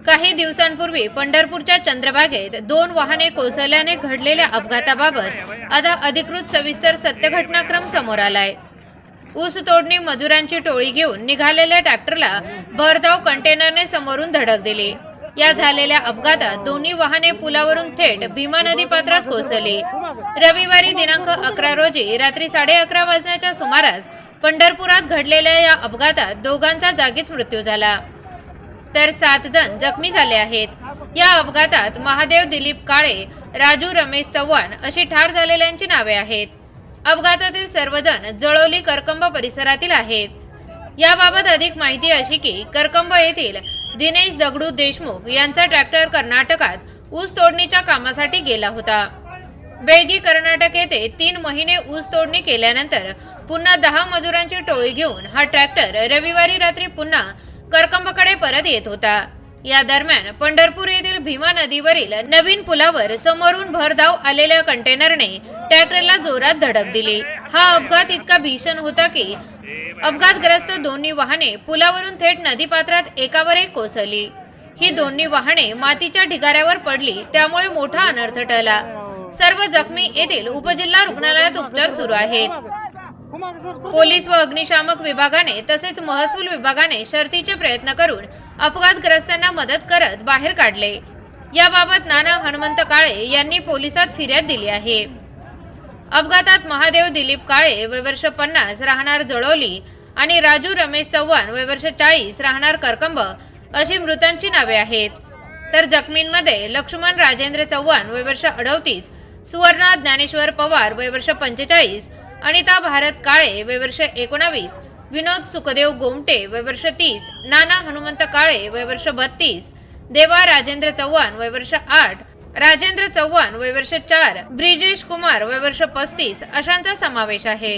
काही दिवसांपूर्वी पंढरपूरच्या चंद्रभागेत 2 वाहने कोसळल्याने घडलेल्या अपघाताबाबत आता अधिकृत सविस्तर सत्य घटनाक्रम समोर आलाय। ऊस तोडणी मजुरांची टोळी घेऊन निघालेल्या ट्रॅक्टरला भरधाव कंटेनरने समोरून धडक दिली। या झालेल्या अपघातात दोन्ही वाहने पुलावरून थेट भीमा नदी पात्रात कोसळली। रविवारी दिनांक 11 रोजी रात्री 11:30 वाजण्याच्या सुमारास पंढरपुरात घडलेल्या या अपघातात दोघांचा जागीच मृत्यू झाला, तर 7 जण जखमी झाले आहेत। या अपघातात महादेव दिलीप काळे, राजू रमेश चव्हाण अशी ठार झालेल्यांची नावे आहेत। अपघातातील सर्वजण जळोली करकंब परिसरातील आहेत। याबाबत अधिक माहिती अशी की करकंब येथील दिनेश दगडू देशमुख यांचा ट्रॅक्टर कर्नाटकात ऊस तोडणीच्या कामासाठी गेला होता। बेळगी कर्नाटक येथे 3 महिने ऊस तोडणी केल्यानंतर पुन्हा 10 मजुरांची टोळी घेऊन हा ट्रॅक्टर रविवारी रात्री पुन्हा करकंबकडे परत येत होता। या दरम्यान पंढरपूर येथील भीमा नदीवरील नवीन पुलावर समोरून भरधाव आलेल्या कंटेनरने ट्रॅक्टरला जोरात धडक दिली। हा अपघात इतका भीषण होता की अपघातग्रस्त दोन्ही वाहने पुलावरून थेट नदीपात्रात एकावर एक कोसळली। ही दोन्ही वाहने मातीच्या ढिगाऱ्यावर पडली, त्यामुळे मोठा अनर्थ टळला। सर्व जखमी येथील उपजिल्हा रुग्णालयात उपचार सुरू आहेत। पोलीस व अग्निशामक विभागाने तसेच महसूल विभागाने शर्थीचे प्रयत्न करून अपघातग्रस्तांना मदत करत बाहेर काढले। याबाबत नाना हनुमंत काळे यांनी पोलिसात फिर्याद दिली आहे। अपघातात महादेव दिलीप काळे वय वर्ष 50 राहणार जळोली आणि राजू रमेश चव्हाण वय वर्ष 40 राहणार करकंब अशी मृतांची नावे आहेत। तर जखमींमध्ये लक्ष्मण राजेंद्र चव्हाण वय वर्ष 38, सुवर्णा ज्ञानेश्वर पवार वय वर्ष 45, अनिता भारत काळे वय वर्ष 19, विनोद सुखदेव गोमटे वय वर्ष 30, नाना हनुमंत काळे वय वर्ष 32, देवा राजेंद्र चव्हाण वय वर्ष 8, राजेंद्र चव्हाण वय वर्ष 4, ब्रिजेश कुमार वय वर्ष 35 अशांचा समावेश आहे।